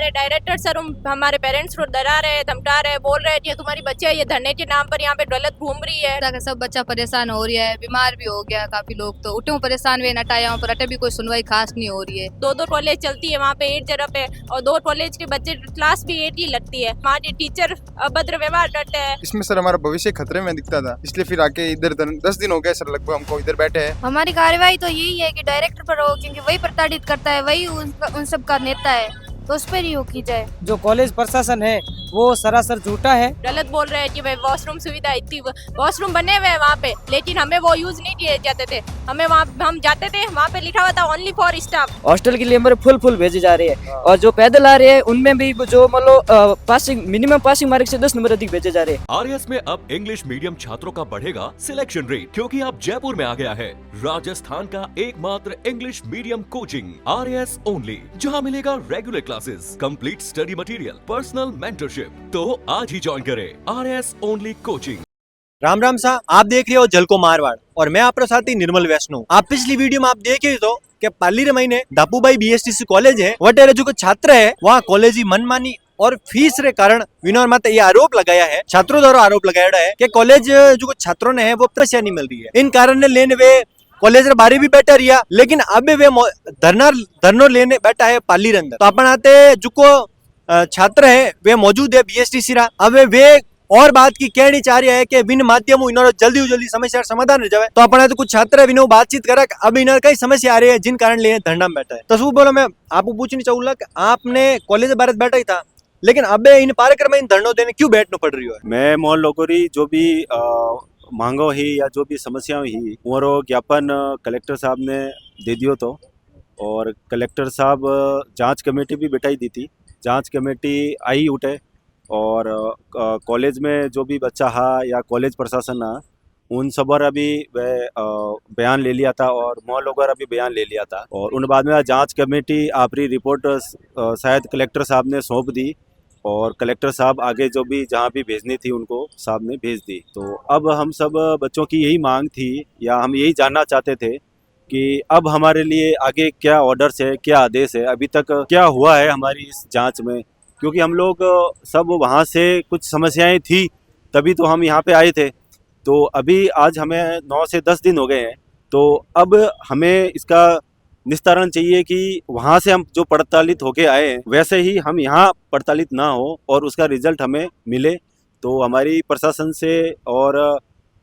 हमारे director sir हमारे parents को डरा रहे हैं, धमका रहे हैं, बोल रहे हैं कि तुम्हारी बच्ची है ये धरने के नाम पर यहाँ पे गलत घूम रही है। ताकि सब बच्चा परेशान हो रही है, बीमार भी हो गया काफी लोग, तो उठे परेशान हुए नटाया पर अटे भी कोई सुनवाई खास नहीं हो रही है। दो कॉलेज चलती है वहाँ पे एक जगह पे, और दो कॉलेज के बच्चे क्लास भी एक ही लगती है, वहाँ के टीचर अभद्र व्यवहार करते हैं। इसमें सर हमारा भविष्य खतरे में दिखता था, इसलिए फिर आके इधर 10 दिन हो गए सर लगभग हमको इधर बैठे हैं। हमारी कार्यवाही तो यही है कि डायरेक्टर पर हो, क्योंकि वही प्रताड़ित करता है, वही उन सब का नेता है, तो उस पर ही हो की जाए। जो कॉलेज प्रशासन है वो सरासर झूठा है। गलत बोल रहे हैं कि भाई वॉशरूम सुविधा इतनी, वॉशरूम बने हुए हैं वहाँ पे, लेकिन हमें वो यूज नहीं किए जाते थे। हमें वहाँ हम जाते थे, वहाँ पे लिखा हुआ था ओनली फॉर स्टाफ। हॉस्टल के लिए हमारे फुल भेजे जा रहे हैं, और जो पैदल आ रहे हैं उनमें भी जो मतलब पासिंग मिनिमम पासिंग मार्क से 10 नंबर अधिक भेजे जा रहे हैं। आरएस में अब इंग्लिश मीडियम छात्रों का बढ़ेगा सिलेक्शन रेट, क्योंकि अब जयपुर में आ गया है राजस्थान का एकमात्र English medium coaching RS only, जहां मिलेगा regular classes, complete study material, personal mentorship. तो आज ही ज्वाइन करें RS only coaching. Ram Ram सा, आप देख रहे हो जल को मारवाड़ और मैं आपका साथी निर्मल वैष्णव। आप पिछली वीडियो में आप देखे तो कि पाली महीने दापूबाई बीएसटीसी कॉलेज है वटेरे जो छात्र है वहाँ कॉलेज की मनमानी और फीस रे कारण विनोद माते ये आरोप लगाया है, छात्रों द्वारा आरोप लगाया है कि कॉलेज जो छात्रों ने है वो पैसा नहीं मिल रही है। इन कारण ने लेने वे कॉलेज रे बारे भी बैठा रिया, लेकिन अब वे धरनो लेने बैठा है पाली रे अंदर। तो अपन आते जो छात्र है वे मौजूद है बीएसटीसी रा। अब वे और बात की कहनी चाह रही है कि बिन माध्यम इन्होंने जल्दी समस्या समाधान हो जाए। तो अपना तो कुछ छात्र है विनो बातचीत करा, अब इन्होंने कई समस्या आ रही है जिन कारण लिए धरना में बैठा है। तो वो बोलो मैं आपको पूछनी चाहूंगा कि आपने कॉलेज भारत बैठा ही था, लेकिन अब इन कार्यक्रम में इन धरनों देने क्यों बैठना पड़ रही है? मैं मोहन लोगोरी जो भी मांगो ही या जो भी समस्याएं ही वो ज्ञापन कलेक्टर साहब ने दे दियो तो, और कलेक्टर साहब जांच कमेटी भी बिठाई दी थी। जांच कमेटी आई उठे और कॉलेज में जो भी बच्चा हा या कॉलेज प्रशासन हा उन सबर अभी वह बयान ले लिया था और मोहन लोगर अभी बयान ले लिया था, और उन बाद में जांच कमेटी आपरी रिपोर्ट शायद कलेक्टर साहब ने सौंप दी, और कलेक्टर साहब आगे जो भी जहाँ भी भेजनी थी उनको साहब ने भेज दी। तो अब हम सब बच्चों की यही मांग थी या हम यही जानना चाहते थे कि अब हमारे लिए आगे क्या ऑर्डर्स है, क्या आदेश है, अभी तक क्या हुआ है हमारी इस जांच में, क्योंकि हम लोग सब वहाँ से कुछ समस्याएं थी तभी तो हम यहाँ पे आए थे। तो अभी आज हमें 9 से 10 दिन हो गए हैं, तो अब हमें इसका निस्तारण चाहिए कि वहाँ से हम जो प्रताड़ित होके आए हैं वैसे ही हम यहाँ प्रताड़ित ना हो और उसका रिजल्ट हमें मिले। तो हमारी प्रशासन से और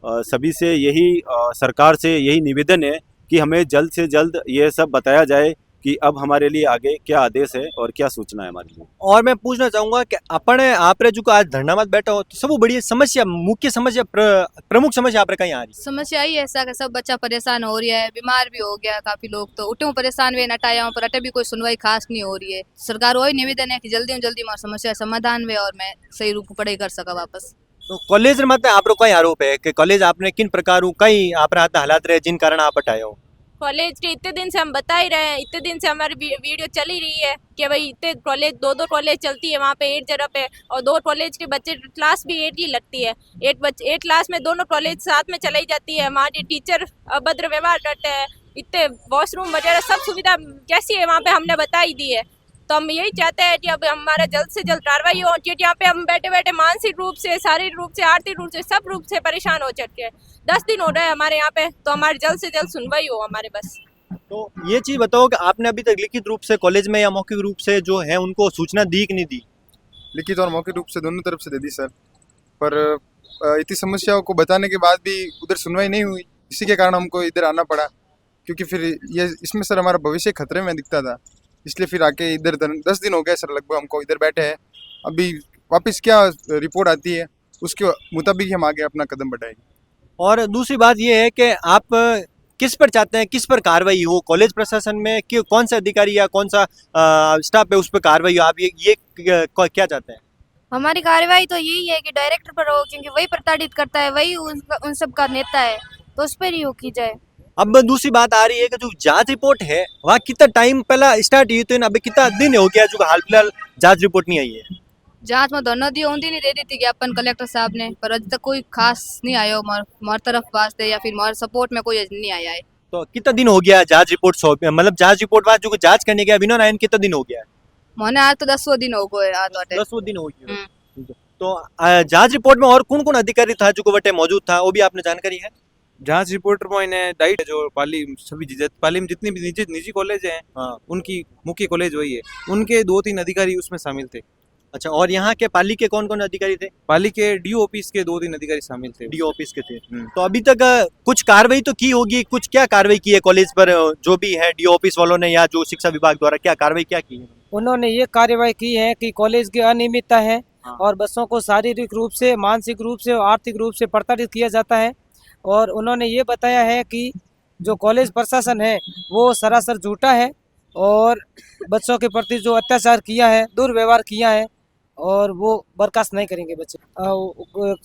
सभी से यही सरकार से यही निवेदन है कि हमें जल्द से जल्द ये सब बताया जाए कि अब हमारे लिए आगे क्या आदेश है और क्या सूचना है हमारे लिए। और मैं पूछना चाहूंगा कि अपने आप रे जो आज धरना मत बैठा हो तो सब बड़ी समस्या, मुख्य समस्या, प्रमुख समस्या आप रे कहीं आ रही? समस्या ही ऐसा कि सब बच्चा परेशान हो रही है, बीमार भी हो गया काफी लोग, तो उठे परेशान हुए नटाया पर अटे भी कोई सुनवाई खास नहीं हो रही है। सरकार वही निवेदन है कि जल्दी हमारी समस्या समाधान हुए और मैं सही रूप पढ़ाई कर सका वापस। तो कॉलेज मत आप कई आरोप है कि कॉलेज आपने किन प्रकार कई आप हालात रहे जिन कारण आप हटाए हो? कॉलेज के इतने दिन से हम बता ही रहे हैं, इतने दिन से हमारी वीडियो चल ही रही है कि भाई इतने कॉलेज दो कॉलेज चलती है वहाँ पे एक जगह पे, और दो कॉलेज के बच्चे क्लास भी एक ही लगती है, एक क्लास में दोनों कॉलेज साथ में चलाई जाती है, वहाँ के टीचर अभद्र व्यवहार करते हैं, इतने वॉशरूम वगैरह सब सुविधा कैसी है वहाँ पे हमने बता ही दी है। तो हम यही चाहते हैं कि अब हमारा जल्द से जल्द कार्रवाई हो, क्योंकि यहाँ पे हम बैठे बैठे मानसिक रूप से, शारीरिक रूप से, आर्थिक रूप से, सब रूप से परेशान हो चुके हैं। 10 दिन हो रहे हैं हमारे यहाँ पे, तो हमारी जल्द से जल्द सुनवाई हो हमारे बस। तो ये चीज बताओ कि आपने अभी तक लिखित रूप से कॉलेज में या मौखिक रूप से जो है उनको सूचना दी कि नहीं दी? लिखित और मौखिक रूप से दोनों तरफ से दे दी सर, पर इतनी समस्याओं को बताने के बाद भी उधर सुनवाई नहीं हुई, इसी के कारण हमको इधर आना पड़ा, क्योंकि फिर ये इसमें सर हमारा भविष्य खतरे में दिखता था, इसलिए फिर आके इधर 10 दिन हो गए सर लगभग हमको इधर बैठे हैं। अभी वापस क्या रिपोर्ट आती है उसके मुताबिक हम आगे अपना कदम बढ़ाएंगे। और दूसरी बात ये है कि आप किस पर चाहते हैं, किस पर कार्रवाई हो? कॉलेज प्रशासन में कि कौन सा अधिकारी या कौन सा स्टाफ है उस पर कार्रवाई हो? आप ये क्या चाहते हैं? हमारी कार्यवाही तो यही है कि डायरेक्टर पर हो, क्योंकि वही प्रताड़ित करता है, वही उन सब का नेता है, तो उस पर ही हो की जाए। अब दूसरी बात आ रही है कि जो जांच रिपोर्ट है वहाँ कितना टाइम पहला स्टार्ट हुई, तो अभी कितना दिन हो गया जो हाल फिलहाल जांच रिपोर्ट नहीं आई है? जांच में धरना दियो उन दिन ही दे दी थी ज्ञापन कलेक्टर साहब ने, पर अभी तक कोई खास नहीं आया हमारे तरफ वास्ते या फिर हमारे सपोर्ट में कोई नहीं आया है। तो कितना दिन हो गया जांच रिपोर्ट मतलब जांच रिपोर्ट बाद जो जांच करने गया विनोद नायन कितना दिन हो गया है? मोने आज तो 10वां दिन हो गए आज वाटे 10 दिन हो गए ठीक है। तो जांच रिपोर्ट में और कौन कौन अधिकारी था जो को वटे मौजूद था वो भी आपने जानकारी है? जांच रिपोर्ट में इन्हें डाइट जो पाली सभी पाली में जितनी भी निजी कॉलेज हैं हाँ उनकी मुख्य कॉलेज वही है, उनके 2-3 अधिकारी उसमें शामिल थे। अच्छा, और यहाँ के पाली के कौन कौन अधिकारी थे? पाली के डीओ ऑफिस के 2-3 अधिकारी शामिल थे। डी ऑफिस के थे। तो अभी तक कुछ कार्रवाई तो की होगी, कुछ क्या कार्रवाई की है कॉलेज पर जो भी है डी ऑफिस वालों ने या जो शिक्षा विभाग द्वारा क्या कार्रवाई क्या की है? उन्होंने ये कार्यवाही की है कि कॉलेज की अनियमितता है और बच्चों को शारीरिक रूप से, मानसिक रूप से और आर्थिक रूप से प्रताड़ित किया जाता है। और उन्होंने ये बताया है कि जो कॉलेज प्रशासन है वो सरासर झूठा है और बच्चों के प्रति जो अत्याचार किया है, दुर्व्यवहार किया है और वो बर्खास्त नहीं करेंगे बच्चे।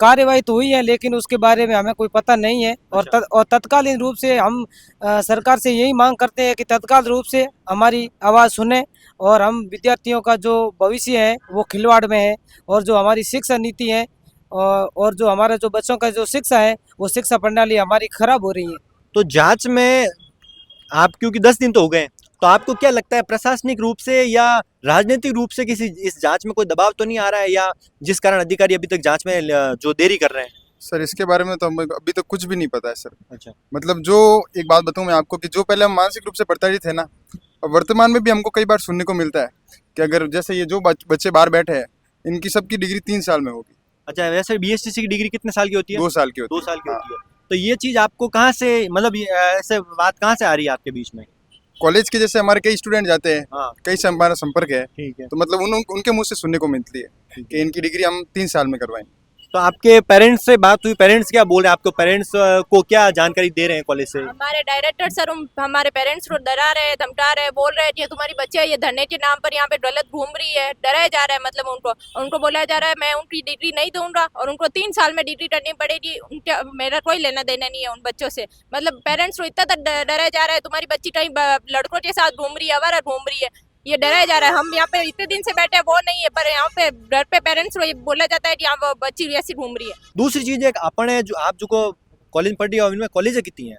कार्यवाही तो हुई है लेकिन उसके बारे में हमें कोई पता नहीं है। और तत्कालीन रूप से हम सरकार से यही मांग करते हैं कि तत्काल रूप से हमारी आवाज़ सुने और हम विद्यार्थियों का जो भविष्य है वो खिलवाड़ में है और जो हमारी शिक्षा नीति है और जो हमारा जो बच्चों का जो शिक्षा है वो शिक्षा प्रणाली हमारी खराब हो रही है। तो जांच में आप क्योंकि 10 दिन तो हो गए, तो आपको क्या लगता है प्रशासनिक रूप से या राजनीतिक रूप से किसी इस जांच में कोई दबाव तो नहीं आ रहा है या जिस कारण अधिकारी अभी तक जांच में जो देरी कर रहे हैं? सर इसके बारे में तो हमें अभी तक कुछ भी नहीं पता है सर। अच्छा, मतलब जो एक बात बताऊं मैं आपको कि जो पहले हम मानसिक रूप से प्रताड़ित है ना, वर्तमान में भी हमको कई बार सुनने को मिलता है कि अगर जैसे ये जो बच्चे बाहर बैठे हैं इनकी सबकी डिग्री 3 साल में होगी। अच्छा, वैसे बीएसटीसी की डिग्री कितने साल की होती है? 2 साल की होती 2 है। साल की हाँ। होती है। तो ये चीज आपको कहाँ से, मतलब ऐसे बात कहाँ से आ रही है आपके बीच में? कॉलेज के जैसे हमारे कई स्टूडेंट जाते हैं, हाँ कई से हमारा संपर्क है, ठीक है। तो मतलब उनके मुंह से सुनने को मिलती है कि इनकी डिग्री हम 3 साल में करवाएं। तो आपके पेरेंट्स से बात हुई, पेरेंट्स क्या बोल रहे हैं आपको, पेरेंट्स को क्या जानकारी दे रहे हैं कॉलेज से? हमारे डायरेक्टर सर हमारे पेरेंट्स को डरा रहे हैं, धमका रहे हैं, बोल रहे हैं कि तुम्हारी बच्चे ये धरने के नाम पर यहाँ पे गलत घूम रही है, डराया जा रहा है। मतलब उनको बोला जा रहा है मैं उनकी डिग्री नहीं दूंगा और उनको 3 साल में डिग्री करनी पड़ेगी। उनके मेरा कोई लेना देना नहीं है उन बच्चों से। मतलब पेरेंट्स को इतना डराया जा रहा है, तुम्हारी बच्ची कहीं लड़कों के साथ घूम रही है, आवारा घूम रही है, ये डराया जा रहा है। हम यहाँ पे इतने दिन से बैठे हैं वो नहीं है, पर यहाँ पे घर पे पेरेंट्स को ये बोला जाता है कि यहाँ वो बच्ची ऐसी घूम रही है। दूसरी चीज एक अपने जो आप जो को कॉलेज पढ़ी है इनमें कॉलेज कितनी है?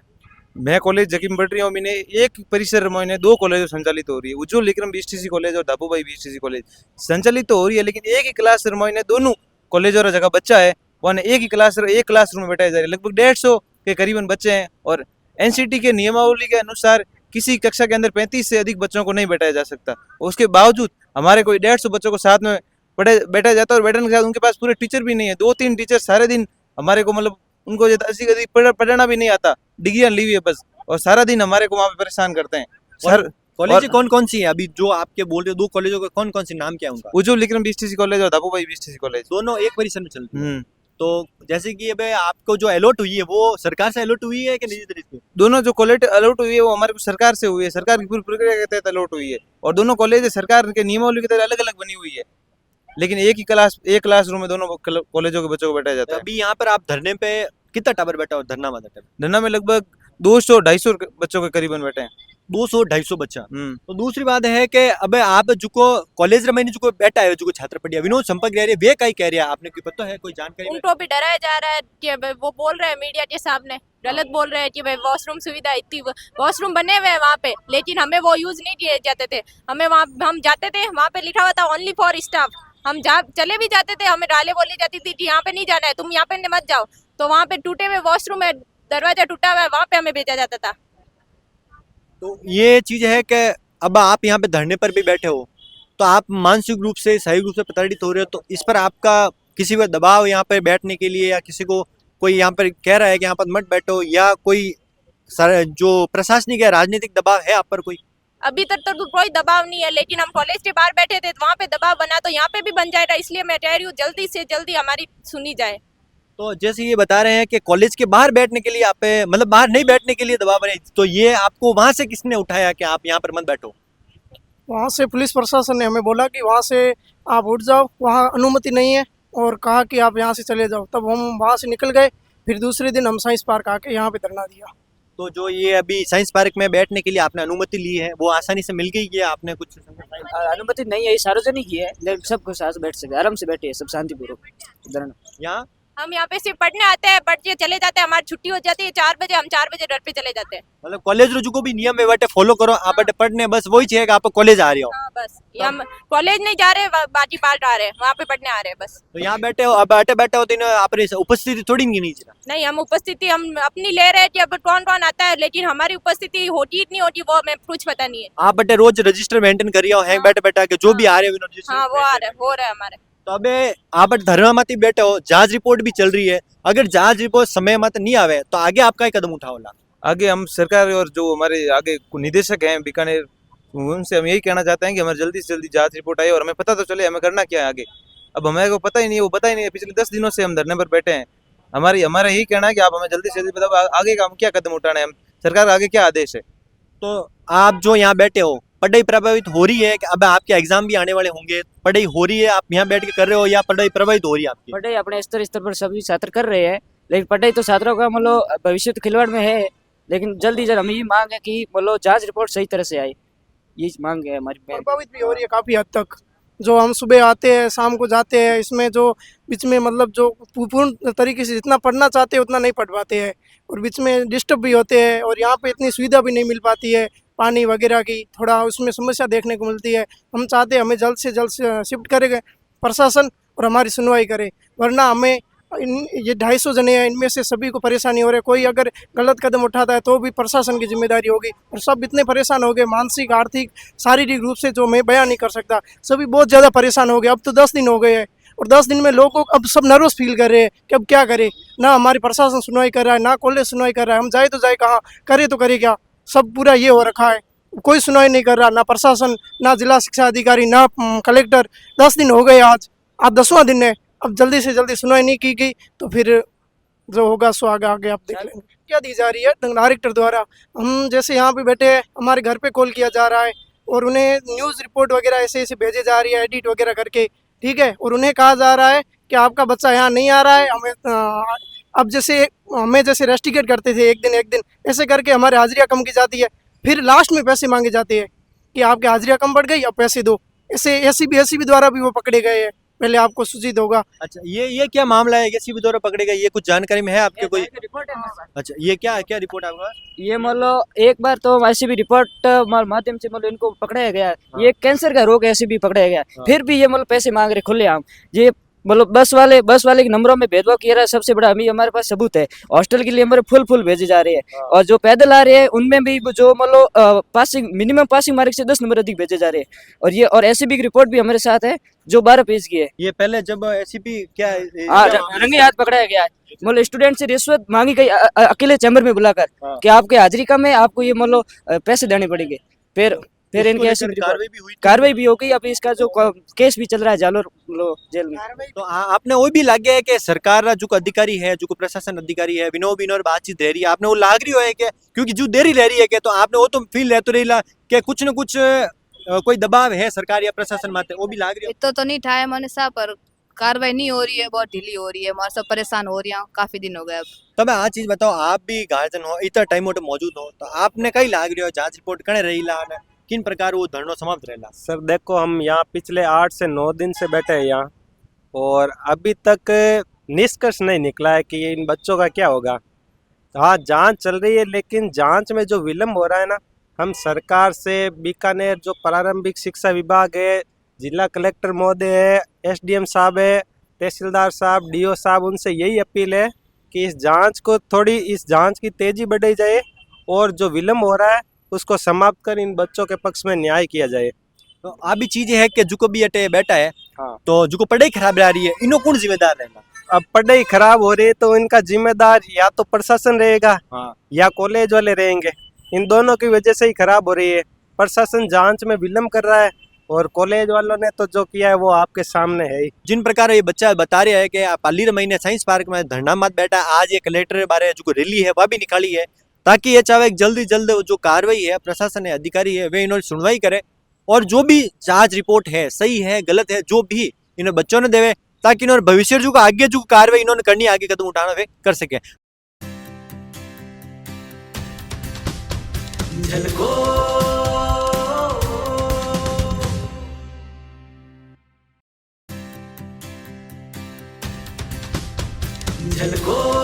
मैं कॉलेज जकीम पढ़ रही हूँ, मैंने एक परिसर में 2 कॉलेज संचालित हो रही है, उज्जवल विक्रम बीएसटीसी कॉलेज और दापूबाई बीएसटीसी कॉलेज संचालित तो हो रही है, लेकिन एक ही क्लास में दोनों कॉलेज और जगह बच्चा है वहाँ एक क्लासरूम में बैठाया जा रहा है। लगभग 150 के करीबन बच्चे हैं और एनसीटी के नियमावली के अनुसार किसी कक्षा के अंदर 35 से अधिक बच्चों को नहीं बैठाया जा सकता। उसके बावजूद हमारे कोई 150 बच्चों को साथ में बैठा जाता है और बैठने के साथ उनके पास पूरे टीचर भी नहीं है। 2-3 टीचर सारे दिन हमारे को मतलब उनको पढ़ाना भी नहीं आता, डिग्रियां ली हुई है बस, और सारा दिन हमारे को वहाँ पे परेशान करते हैं सर। कॉलेज कौन कौन सी है अभी जो आपके बोल रहे हो? 2 कॉलेजों के कौन कौन सी नाम क्या है उनका? उज्जवल विक्रम बीएसटीसी कॉलेज और दापूबाई बीएसटीसी कॉलेज दोनों एक परिसर में चलते हैं। तो जैसे कि अबे आपको जो अलॉट हुई है वो सरकार से अलॉट हुई है कि निजी तरीके से? दोनों जो कॉलेज अलॉट हुई है वो हमारे को सरकार से हुई है, सरकार की पूरी प्रक्रिया के तहत अलॉट हुई है और दोनों कॉलेज सरकार के नियमावली के तहत अलग अलग बनी हुई है, लेकिन एक क्लासरूम में दोनों कॉलेजों के बच्चों को बैठाया जाता है। अभी यहाँ पर आप धरने पे कितना टावर बैठा हो? धरना में लगभग 200-250 बच्चों के करीबन बैठे हैं। 200-250 बच्चा। तो दूसरी बात है कि अबे आप जो कॉलेज में जो बैठा है जो छात्र पढ़िया विनोद संपर्क रह रहे वे कहीं कह रहे हैं, आपने कोई पता है कोई जानकारी? उनको भी डराया जा रहा है कि वो बोल रहे हैं मीडिया के सामने, गलत बोल रहे हैं कि भाई वॉशरूम सुविधा इतनी, वॉशरूम बने हुए हैं वहाँ पे लेकिन हमें वो यूज नहीं किए जाते थे। हमें वहाँ हम जाते थे, वहाँ पे लिखा हुआ था ओनली फॉर स्टाफ, हम चले भी जाते थे, हमें डाले बोली जाती थी कि यहाँ पे नहीं जाना है, तुम यहाँ पे मत जाओ। तो वहाँ पे टूटे हुए वॉशरूम है, दरवाजा टूटा हुआ है, वहाँ पे हमें भेजा जाता था। तो ये चीज है कि अब आप यहाँ पे धरने पर भी बैठे हो तो आप मानसिक रूप से, शारीरिक रूप से प्रताड़ित हो रहे हो, तो इस पर आपका किसी पर दबाव यहाँ पर बैठने के लिए या किसी को कोई यहाँ पर कह रहा है कि यहाँ पर मत बैठो या कोई जो प्रशासनिक या राजनीतिक दबाव है आप पर कोई? अभी तक तो कोई दबाव नहीं है, लेकिन हम कॉलेज के बाहर बैठे थे तो वहाँ पे दबाव बना, तो यहाँ पे भी बन जाएगा, इसलिए मैं कह रही हूँ जल्दी से जल्दी हमारी सुनी जाए। तो जैसे ये बता रहे हैं कि कॉलेज के बाहर बैठने के लिए आप मतलब बाहर नहीं बैठने के लिए दबाव बने, तो ये आपको वहां से किसने उठाया कि आप यहाँ पर मत बैठो? वहाँ से पुलिस प्रशासन ने हमें बोला कि वहाँ से आप उठ जाओ, वहाँ अनुमति नहीं है, और कहा कि आप यहाँ से चले जाओ। तब हम वहाँ से निकल गए, फिर दूसरे दिन हम साइंस पार्क आके यहाँ पे धरना दिया। तो जो ये अभी साइंस पार्क में बैठने के लिए आपने अनुमति ली है वो आसानी से मिल गई है? आपने कुछ अनुमति नहीं है, ये सार्वजनिक ही है, लेकिन सब साथ बैठ सके, आराम से बैठे सब शांतिपूर्वक धरना। यहाँ हम यहाँ पे सिर्फ पढ़ने आते हैं, पढ़ के चले जाते हैं, हमारी छुट्टी हो जाती है 4 बजे, हम 4 बजे घर पे चले जाते हैं। मतलब कॉलेज रो जो भी नियम है वटे फॉलो करो, आप बटे पढ़ने बस वही चाहिए कि आप कॉलेज आ रहे हो। हाँ बस, ये हम कॉलेज नहीं जा रहे, बाटी पार्ट आ रहे हैं, वहाँ पे पढ़ने आ रहे हैं बस। तो यहाँ बैठे हो, अब बैठे हो तो इन्हें अपनी उपस्थिति थोड़ी नहीं चाहिए। नहीं, हम उपस्थिति हम अपनी ले रहे हैं कि अब कौन कौन आता है, लेकिन हमारी उपस्थिति होती इतनी होती वो हमें कुछ पता नहीं है। आप बटे रोज रजिस्टर मेंटेन करिए और हैंग बैठे बैठे के जो भी आ रहे हो रजिस्टर। हाँ वो आ रहा है, हो रहा है हमारे। तो अबे आप धर्मामाती बैठे हो, जांच रिपोर्ट भी चल रही है, अगर जांच रिपोर्ट समय मत नहीं आवे तो आगे आप क्या कदम उठाओला? आगे हम सरकार और जो हमारे आगे निदेशक हैं बीकानेर, उनसे हम यही कहना चाहते हैं कि हमारे जल्दी से जल्दी जांच रिपोर्ट आए और हमें पता तो चले हमें करना क्या है आगे। अब हमें को पता ही नहीं है, वो पता ही नहीं है, पिछले 10 दिनों से हम धरने पर बैठे हैं। हमारा यही कहना है कि आप हमें जल्दी से जल्दी बताओ आगे का हम क्या कदम उठाना है, हम सरकार आगे क्या आदेश है। तो आप जो यहाँ बैठे हो, पढ़ाई प्रभावित हो रही है कि अब आपके एग्जाम भी आने वाले होंगे, पढ़ाई हो रही है, आप यहाँ बैठ के कर रहे हो या पढ़ाई प्रभावित हो रही है आपकी? पढ़ाई अपने स्तर पर सभी छात्र कर रहे हैं, लेकिन पढ़ाई तो छात्रों का मतलब भविष्य तो खिलवाड़ में है, लेकिन जल्दी जल्द हमें ये मांग है कि मतलब जांच रिपोर्ट सही तरह से आए, ये मांग है हमारी। प्रभावित भी हो रही है काफ़ी हद तक, जो हम सुबह आते हैं शाम को जाते हैं, इसमें जो बीच में मतलब जो पूर्ण तरीके से जितना पढ़ना चाहते हैं उतना नहीं पढ़ पाते हैं, और बीच में डिस्टर्ब भी होते हैं, और यहाँ पे इतनी सुविधा भी नहीं मिल पाती है, पानी वगैरह की थोड़ा उसमें समस्या देखने को मिलती है। हम चाहते हैं हमें जल्द से जल्द शिफ्ट करेगा प्रशासन और हमारी सुनवाई करे, वरना हमें ये 250 जने हैं, इनमें से सभी को परेशानी हो रही है। कोई अगर गलत कदम उठाता है तो भी प्रशासन की जिम्मेदारी होगी, और सब इतने परेशान हो गए मानसिक, आर्थिक, शारीरिक रूप से, जो मैं बयान नहीं कर सकता। सभी बहुत ज़्यादा परेशान हो गए। अब तो 10 दिन हो गए हैं, और 10 दिन में लोगों अब सब नर्वस फील कर रहे हैं कि अब क्या करें। ना हमारी प्रशासन सुनवाई कर रहा है, ना कॉलेज सुनवाई कर रहा है, हम जाए तो जाए कहाँ, करे तो करे क्या। सब पूरा ये हो रखा है, कोई सुनवाई नहीं कर रहा, ना प्रशासन, ना जिला शिक्षा अधिकारी, ना कलेक्टर। 10 दिन हो गए, आज 10वां दिन है। अब जल्दी से जल्दी सुनवाई नहीं की गई तो फिर जो होगा सो आगे आगे आप देख लेंगे। क्या दी जा रही है डायरेक्टर द्वारा, हम जैसे यहाँ पे बैठे हैं, हमारे घर पे कॉल किया जा रहा है और उन्हें न्यूज़ रिपोर्ट वगैरह ऐसे ऐसे भेजे जा रही है एडिट वगैरह करके, ठीक है, और उन्हें कहा जा रहा है कि आपका बच्चा यहाँ नहीं आ रहा है। हमें अब जैसे रेस्ट्रिकेट करते थे एक दिन ऐसे करके हमारी हाजिरियाँ कम की जाती है, फिर लास्ट में पैसे मांगे जाते हैं कि आपकी हाजिरियाँ कम बढ़ गई, अब पैसे दो। ऐसे एसीबी द्वारा भी वो पकड़े गए हैं, पहले आपको सूचित होगा। अच्छा, ये क्या मामला है, एसीबी द्वारा पकड़े गए, ये कुछ जानकारी में है आपके कोई? अच्छा, ये क्या रिपोर्ट आपका? ये मतलब एक बार तो ICB रिपोर्ट माध्यम से मतलब इनको पकड़ाया गया, ये कैंसर का रोग ICB पकड़ाया गया, फिर भी ये मतलब पैसे मांग रहे खुलेआम। ये मतलब बस वाले के नंबरों में भेदभाव किया रहा है। सबसे बड़ा अभी हमारे पास सबूत है, हॉस्टल के लिए हमारे फुल भेजे जा रहे हैं, और जो पैदल आ रहे हैं उनमें भी जो मतलब मिनिमम पासिंग मार्क से 10 नंबर अधिक भेजे जा रहे हैं। और एसीबी की रिपोर्ट भी हमारे साथ है जो 12 पेज की है। ये पहले जब एसीपी क्या रंगे हाथ पकड़ाया गया है, मतलब स्टूडेंट से रिश्वत मांगी गई अकेले चैम्बर में बुलाकर कि आपके हाजिरी कम है, आपको ये मतलब पैसे देने पड़ेंगे। फिर इनकी ऐसी कार्रवाई भी हो गई। अभी इसका जो केस भी चल रहा है जालोर जेल में। तो आपने वो भी लग गया है कि सरकार जो अधिकारी है, जो प्रशासन अधिकारी है, विनोर बातचीत दे रही है, आपने वो लाग रही है कि क्योंकि जो देरी रह रही है कि तो आपने वो तो फील रहते रही कि कुछ न कुछ कोई दबाव है सरकार या प्रशासन माते, वो भी लाग रही है? इतना तो नहीं था मैंने सा, पर कार्रवाई नहीं हो रही है, बहुत ढीली हो रही है, हमारे सब परेशान हो रही है काफी दिन हो गए। अब तब आ चीज बताओ, आप भी गार्जियन हो, इतना टाइम मौजूद हो, तो आपने कई लाग रही हो जांच रिपोर्ट कने रही ला, किन प्रकार वो धरना समाप्त रहेला? सर देखो, हम यहाँ पिछले 8 से 9 दिन से बैठे हैं यहाँ, और अभी तक निष्कर्ष नहीं निकला है कि इन बच्चों का क्या होगा। हाँ, जांच चल रही है, लेकिन जांच में जो विलम्ब हो रहा है ना, हम सरकार से, बीकानेर जो प्रारंभिक शिक्षा विभाग है, जिला कलेक्टर महोदय है, SDM साहब है, तहसीलदार साहब, DO साहब, उनसे यही अपील है कि इस जांच की तेजी बढ़ाई जाए, और जो विलम्ब हो रहा है उसको समाप्त कर इन बच्चों के पक्ष में न्याय किया जाए। तो अभी चीज है कि जो भी अटे बैठा है, हाँ, तो जो पढ़ाई खराब रह रही है, इन्हों कौन जिम्मेदार रहेगा? अब पढ़ाई खराब हो रही है तो इनका जिम्मेदार या तो प्रशासन रहेगा, हाँ, या कॉलेज वाले रहेंगे। इन दोनों की वजह से ही खराब हो रही है। प्रशासन जांच में विलम्ब कर रहा है, और कॉलेज वालों ने तो जो किया है वो आपके सामने है ही। जिन प्रकार ये बच्चा बता रहे हैं कि पाली महीने साइंस पार्क में धरना मत बैठा, आज ये कलेक्टर बारे जो रैली है वह भी निकाली है, ताकि ये चाहे जल्दी जो कार्रवाई है प्रशासन है, अधिकारी है, वे इन्होंने सुनवाई करे, और जो भी जांच रिपोर्ट है सही है गलत है जो भी इन्हें बच्चों ने देवे, ताकि इन्होंने भविष्य जो आगे जो कार्रवाई इन्होंने करनी, आगे कदम उठाना वे कर सके। झलको